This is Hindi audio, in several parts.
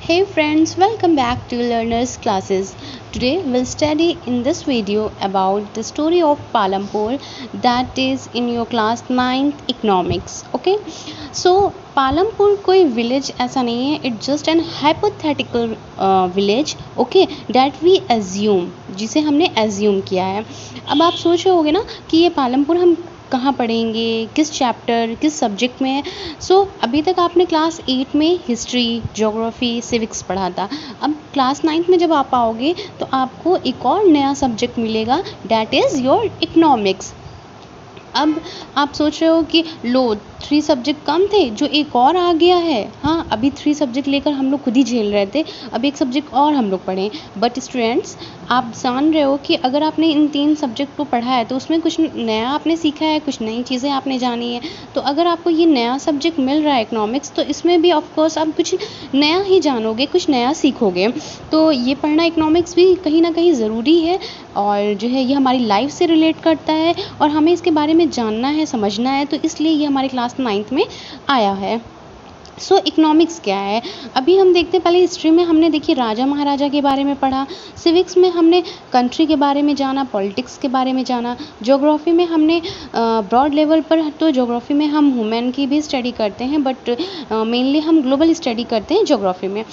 Hey friends, welcome back to Learners Classes. Today we'll study in this video about the story of Palampur, that is in your class 9th economics. Okay, so Palampur कोई village ऐसा नहीं है, it's just an hypothetical village, okay, that we assume, जिसे हमने assume किया है. अब आप सोच रहे होगे ना कि ये पालमपुर हम कहाँ पढ़ेंगे, किस चैप्टर, किस सब्जेक्ट में. अभी तक आपने क्लास 8 में हिस्ट्री, ज्योग्राफी, सिविक्स पढ़ा था. अब क्लास 9th में जब आप आओगे तो आपको एक और नया सब्जेक्ट मिलेगा, डैट इज़ योर इकोनॉमिक्स. अब आप सोच रहे हो कि लो 3 सब्जेक्ट कम थे, जो एक और आ गया है. हाँ, अभी 3 सब्जेक्ट लेकर हम लोग खुद ही झेल रहे थे, अब एक सब्जेक्ट और हम लोग पढ़ें. बट स्टूडेंट्स, आप जान रहे हो कि अगर आपने इन 3 सब्जेक्ट को पढ़ा है तो उसमें कुछ नया आपने सीखा है, कुछ नई चीज़ें आपने जानी है. तो अगर आपको ये नया सब्जेक्ट मिल रहा है इकोनॉमिक्स, तो इसमें भी ऑफकोर्स आप कुछ नया ही जानोगे, कुछ नया सीखोगे. तो ये पढ़ना इकोनॉमिक्स भी कहीं ना कहीं ज़रूरी है, और जो है ये हमारी लाइफ से रिलेट करता है और हमें इसके बारे में जानना है, समझना है. तो इसलिए ये हमारी क्लास 9th में आया है. इकोनॉमिक्स क्या है, अभी हम देखते हैं. पहले हिस्ट्री में हमने देखिए राजा महाराजा के बारे में पढ़ा, सिविक्स में हमने कंट्री के बारे में जाना, पॉलिटिक्स के बारे में जाना, ज्योग्राफी में हमने ब्रॉड लेवल पर, तो ज्योग्राफी में हम वुमेन की भी स्टडी करते हैं, बट मेनली हम ग्लोबल स्टडी करते हैं ज्योग्राफी में.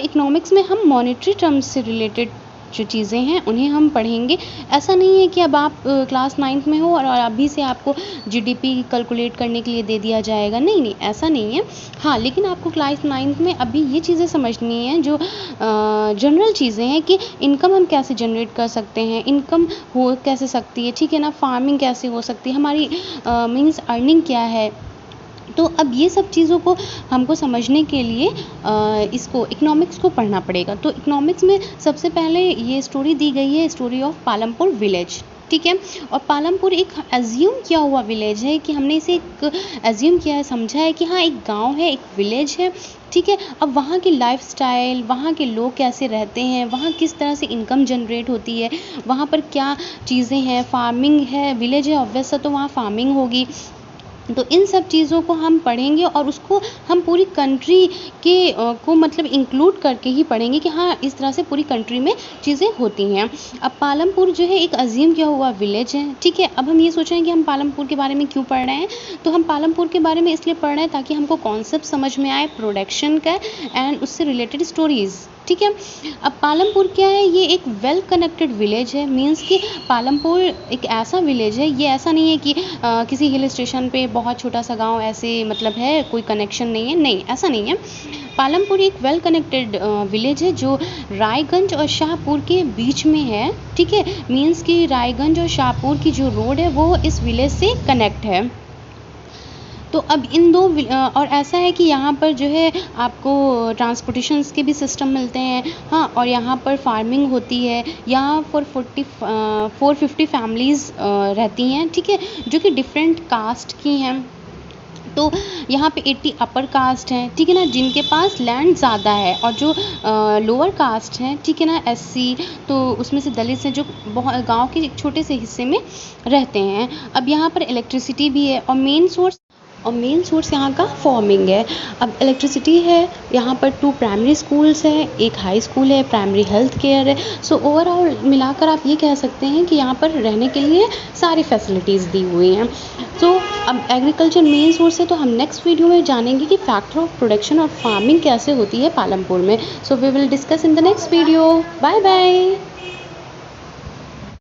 इकोनॉमिक्स में हम मॉनेटरी टर्म्स से रिलेटेड जो चीज़ें हैं उन्हें हम पढ़ेंगे. ऐसा नहीं है कि अब आप क्लास 9th में हो और अभी से आपको जीडीपी कैलकुलेट करने के लिए दे दिया जाएगा. नहीं, ऐसा नहीं है. हाँ, लेकिन आपको क्लास 9th में अभी ये चीज़ें समझनी है जो जनरल चीज़ें हैं कि इनकम हम कैसे जनरेट कर सकते हैं, इनकम हो कैसे सकती है, ठीक है ना, फार्मिंग कैसे हो सकती है, हमारी मीन्स अर्निंग क्या है. तो अब ये सब चीज़ों को हमको समझने के लिए इसको इकोनॉमिक्स को पढ़ना पड़ेगा. तो इकोनॉमिक्स में सबसे पहले ये स्टोरी दी गई है, स्टोरी ऑफ पालमपुर विलेज, ठीक है. और पालमपुर एक एज्यूम किया हुआ विलेज है, कि हमने इसे एक एज्यूम किया है, समझा है कि हाँ एक गांव है, एक विलेज है, ठीक है. अब वहाँ की लाइफस्टाइल, वहाँ के लोग कैसे रहते हैं, वहाँ किस तरह से इनकम जनरेट होती है, वहाँ पर क्या चीज़ें हैं, फार्मिंग है, विलेज है ऑब्वियस, तो वहाँ फार्मिंग होगी. तो इन सब चीज़ों को हम पढ़ेंगे और उसको हम पूरी कंट्री के को मतलब इंक्लूड करके ही पढ़ेंगे कि हाँ इस तरह से पूरी कंट्री में चीज़ें होती हैं. अब पालमपुर जो है एक अजीम किया हुआ विलेज है, ठीक है. अब हम ये सोच रहे हैं कि हम पालमपुर के बारे में क्यों पढ़ रहे हैं, तो हम पालमपुर के बारे में इसलिए पढ़ रहे हैं ताकि हमको कॉन्सेप्ट समझ में आए प्रोडक्शन का एंड उससे रिलेटेड स्टोरीज़, ठीक है. अब पालमपुर क्या है, ये एक वेल कनेक्टेड विलेज है. मीन्स कि पालमपुर एक ऐसा विलेज है, ये ऐसा नहीं है कि किसी हिल स्टेशन पे बहुत छोटा सा गांव ऐसे मतलब है, कोई कनेक्शन नहीं है, नहीं ऐसा नहीं है. पालमपुर एक वेल कनेक्टेड विलेज है जो रायगंज और शाहपुर के बीच में है, ठीक है. मीन्स कि रायगंज और शाहपुर की जो रोड है वो इस विलेज से कनेक्ट है. तो अब इन दो और ऐसा है कि यहाँ पर जो है आपको ट्रांसपोर्टेशंस के भी सिस्टम मिलते हैं. हाँ, और यहाँ पर फार्मिंग होती है. यहाँ 450 फैमिलीज़ रहती हैं, ठीक है, जो कि डिफरेंट कास्ट की हैं. तो यहाँ पे 80 अपर कास्ट हैं, ठीक है ना, जिनके पास लैंड ज़्यादा है, और जो लोअर कास्ट हैं, ठीक है ना, एससी, तो उसमें से दलित हैं जो बहुत गांव के एक छोटे से हिस्से में रहते हैं. अब यहाँ पर इलेक्ट्रिसिटी भी है, और मेन सोर्स यहाँ का फार्मिंग है. अब इलेक्ट्रिसिटी है, यहाँ पर 2 प्राइमरी स्कूल्स हैं, एक हाई स्कूल है, प्राइमरी हेल्थ केयर है. ओवरऑल मिलाकर आप ये कह सकते हैं कि यहाँ पर रहने के लिए सारी फैसिलिटीज़ दी हुई हैं. अब एग्रीकल्चर मेन सोर्स है, तो हम नेक्स्ट वीडियो में जानेंगे कि फैक्टर ऑफ प्रोडक्शन और फार्मिंग कैसे होती है पालमपुर में. We will discuss in the next video. Bye bye.